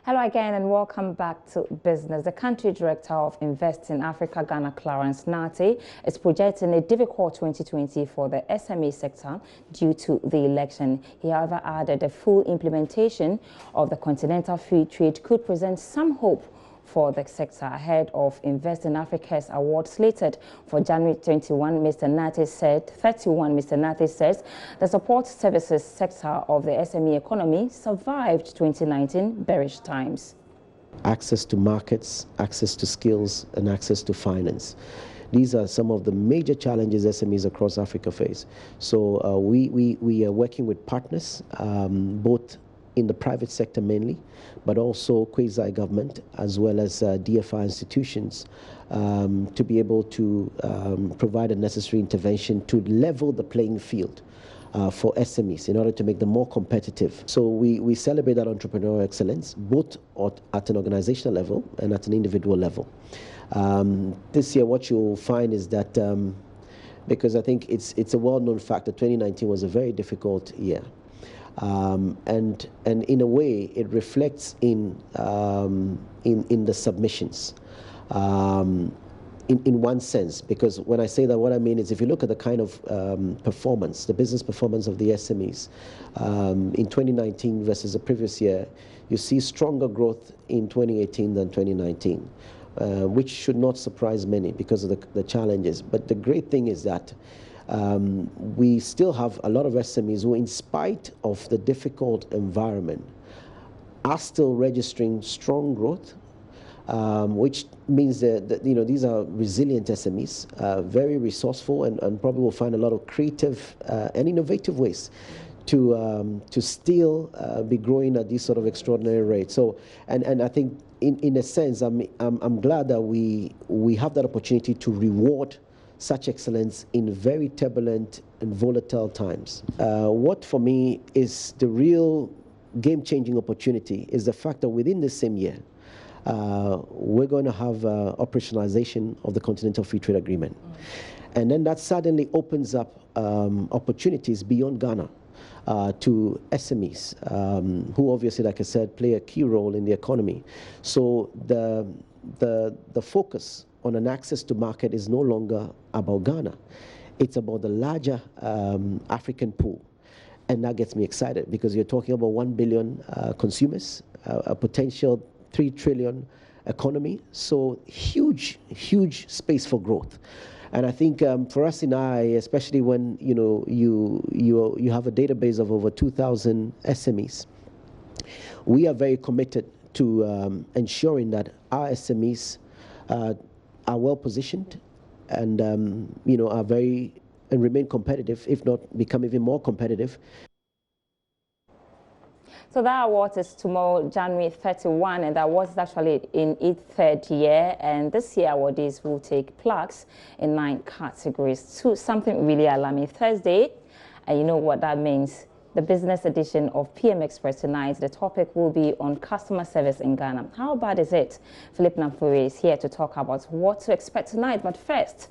Hello again and welcome back to Business. The country director of Invest in Africa, Ghana, Clarence Nate, is projecting a difficult 2020 for the SME sector due to the election. He, however, added the full implementation of the Continental Free Trade could present some hope for the sector ahead of Invest in Africa's award slated for January 21. Mr. Nate said, 31, Mr. Nate says the support services sector of the SME economy survived 2019 bearish times. Access to markets, access to skills, and access to finance. These are some of the major challenges SMEs across Africa face. So we are working with partners, both in the private sector mainly, but also quasi-government as well as DFI institutions to be able to provide a necessary intervention to level the playing field for SMEs in order to make them more competitive. So we celebrate that entrepreneurial excellence both at an organizational level and at an individual level. This year what you'll find is that because I think it's a well-known fact that 2019 was a very difficult year. And in a way, it reflects in the submissions, in one sense. Because when I say that, what I mean is, if you look at the kind of performance, the business performance of the SMEs in 2019 versus the previous year, you see stronger growth in 2018 than 2019, which should not surprise many because of the challenges. But the great thing is that we still have a lot of SMEs who, in spite of the difficult environment, are still registering strong growth, which means that these are resilient SMEs, very resourceful, and probably will find a lot of creative and innovative ways to still be growing at these sort of extraordinary rates. So, and I think in a sense, I'm glad that we have that opportunity to reward such excellence in very turbulent and volatile times. What for me is the real game-changing opportunity is the fact that within the same year, we're going to have operationalization of the Continental Free Trade Agreement. And then that suddenly opens up opportunities beyond Ghana to SMEs, who obviously, like I said, play a key role in the economy. So the focus on an access to market is no longer about Ghana. It's about the larger African pool. And that gets me excited because you're talking about 1 billion consumers, a potential 3 trillion economy. So huge, huge space for growth. And I think for us in I, especially when you have a database of over 2,000 SMEs, we are very committed to ensuring that our SMEs are well positioned and are and remain competitive, if not become even more competitive. So that award is tomorrow, January 31, and that award is actually in its third year. And this year, awardees will take plaques in 9 categories. So something really alarming. Thursday, and you know what that means. The business edition of PM Express tonight, the topic will be on customer service in Ghana. How bad is it? Philip Namfuri is here to talk about what to expect tonight. But first,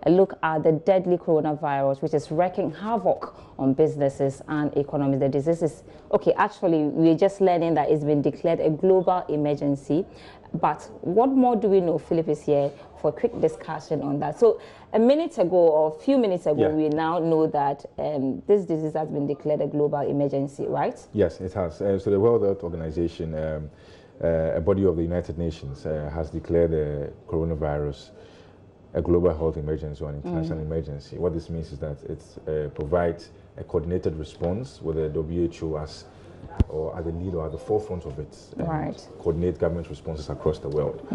a look at the deadly coronavirus, which is wreaking havoc on businesses and economies. The disease is, okay, actually, we're just learning that it's been declared a global emergency. But what more do we know? Philip is here for a quick discussion on that. So a minute ago, or a few minutes ago, we now know that this disease has been declared a global emergency, right? Yes, it has. So the World Health Organization, a body of the United Nations, has declared the coronavirus a global health emergency or an international emergency. What this means is that it provides a coordinated response with the WHO as the lead or at the forefront of it, and coordinate government responses across the world.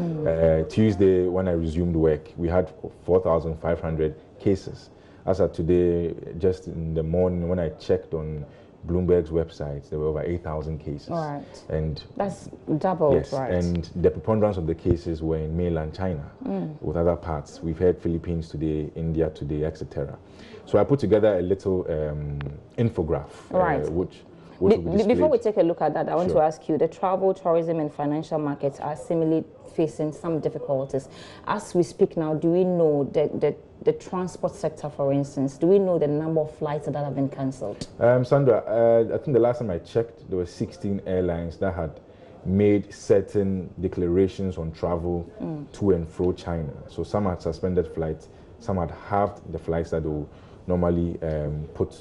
Tuesday, when I resumed work, we had 4,500 cases. As of today, just in the morning, when I checked on Bloomberg's website, there were over 8,000 cases. And that's doubled, yes, and the preponderance of the cases were in mainland China, with other parts. We've had Philippines today, India today, etc. So I put together a little infograph, which before we take a look at that, I want to ask you, the travel, tourism and financial markets are similarly facing some difficulties. As we speak now, do we know the transport sector, for instance, do we know the number of flights that have been cancelled? Sandra, I think the last time I checked, there were 16 airlines that had made certain declarations on travel to and fro China. So some had suspended flights, some had halved the flights that they will normally put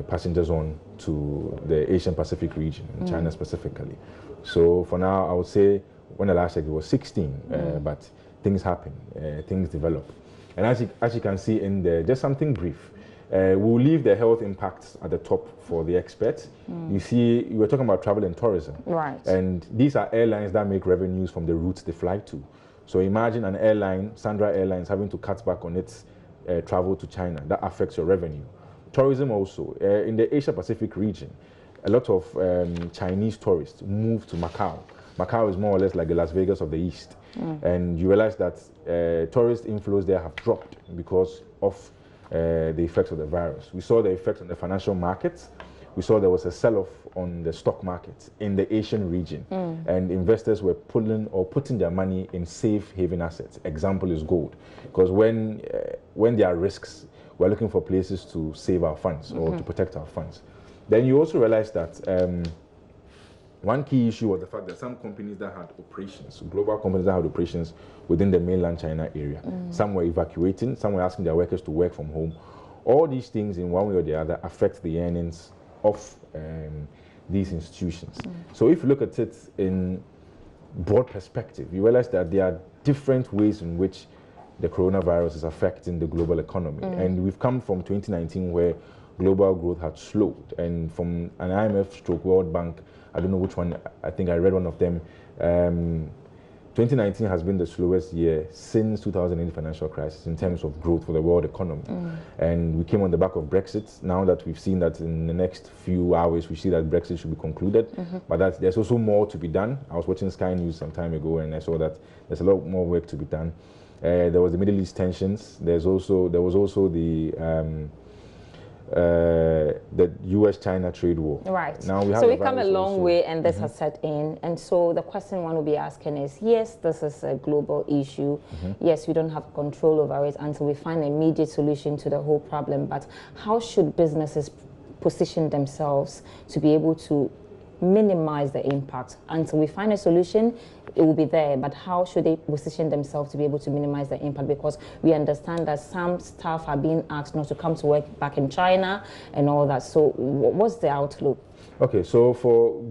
passengers on to the Asian Pacific region, in China specifically. So for now, I would say when the last check it was 16, but things happen, things develop. And as you can see in there, just something brief. We'll leave the health impacts at the top for the experts. You see, you were talking about travel and tourism. Right. And these are airlines that make revenues from the routes they fly to. So imagine an airline, Sandra Airlines, having to cut back on its travel to China. That affects your revenue. Tourism also. In the Asia Pacific region, a lot of Chinese tourists move to Macau. Macau is more or less like the Las Vegas of the East. And you realize that tourist inflows there have dropped because of the effects of the virus. We saw the effects on the financial markets. We saw there was a sell-off on the stock market in the Asian region, and investors were putting their money in safe haven assets. Example is gold, because when there are risks, we're looking for places to save our funds or to protect our funds. Then you also realize that one key issue was the fact that some companies that had operations, global companies that had operations within the mainland China area, some were evacuating, some were asking their workers to work from home. All these things, in one way or the other, affect the earnings of these institutions. So if you look at it in broad perspective, you realize that there are different ways in which the coronavirus is affecting the global economy. And we've come from 2019 where global growth had slowed, and from an IMF stroke World Bank, I don't know which one, I think I read one of them, 2019 has been the slowest year since 2008 financial crisis in terms of growth for the world economy. And we came on the back of Brexit. Now that we've seen that in the next few hours, we see that Brexit should be concluded, but there's also more to be done. I was watching Sky News some time ago and I saw that there's a lot more work to be done. There was the Middle East tensions. There was also the U.S.-China trade war. Right. Now we have so we've come a long way, and this has set in. And so the question one will be asking is, yes, this is a global issue. Yes, we don't have control over it until we find an immediate solution to the whole problem. But how should businesses position themselves to be able to minimize the impact? Until we find a solution, it will be there, but how should they position themselves to be able to minimize the impact? Because we understand that some staff are being asked not to come to work back in China and all that. So what's the outlook? Okay, so for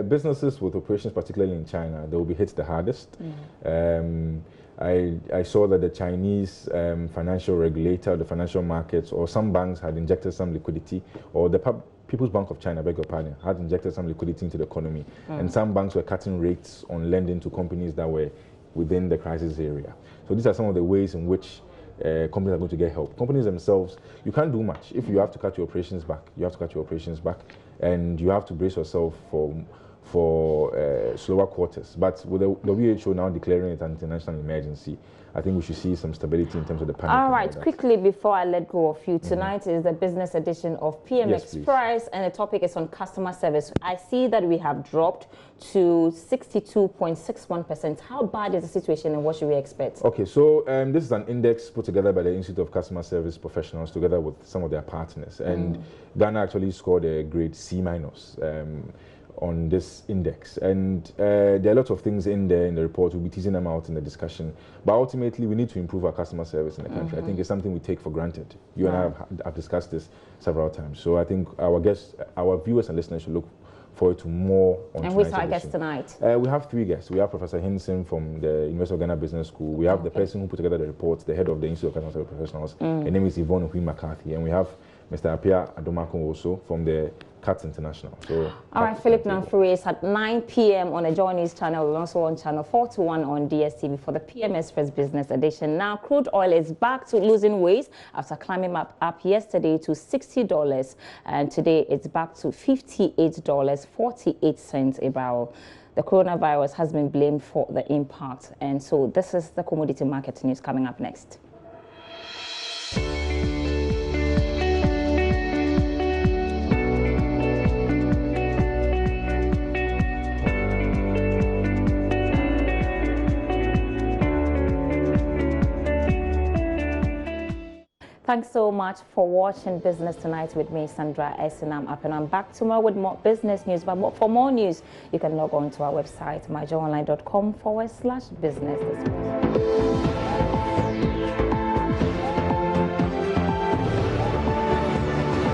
businesses with operations, particularly in China, they will be hit the hardest. I saw that the Chinese financial regulator, the financial markets, or some banks had injected some liquidity, or the People's Bank of China, beg your pardon, had injected some liquidity into the economy. And some banks were cutting rates on lending to companies that were within the crisis area. So these are some of the ways in which companies are going to get help. Companies themselves, you can't do much. If you have to cut your operations back, you have to cut your operations back, and you have to brace yourself for slower quarters. But with the WHO now declaring it an international emergency, I think we should see some stability in terms of the pandemic. All right, quickly before I let go of you, tonight is the business edition of PM Express, and the topic is on customer service. I see that we have dropped to 62.61%. How bad is the situation and what should we expect? Okay, so this is an index put together by the Institute of Customer Service Professionals together with some of their partners. And Ghana actually scored a grade C- on this index, and there are lots of things in there in the report. We'll be teasing them out in the discussion, but ultimately we need to improve our customer service in the country. I think it's something we take for granted. You and I have discussed this several times, so I think our viewers and listeners should look forward to more on And who's our guest tonight? We have three guests. We have Professor Hinson from the University of Ghana Business School. We have the person who put together the report, the head of the Institute of Customer Service Professionals. Her name is Yvonne Hui McCarthy, and we have Mr. Apia Adomako also from the CATS International. So, all right, Philip Namfuri is at 9 p.m. on the JoyNews channel. We're also on channel 421 on DSTV for the PM Express Business Edition. Now, crude oil is back to losing weight after climbing up yesterday to $60, and today it's back to $58.48 a barrel. The coronavirus has been blamed for the impact, and so this is the commodity market news coming up next. Thanks so much for watching Business Tonight with me, Sandra S. And I'm up and I'm back tomorrow with more business news. But for more news, you can log on to our website, myjoyonline.com/business.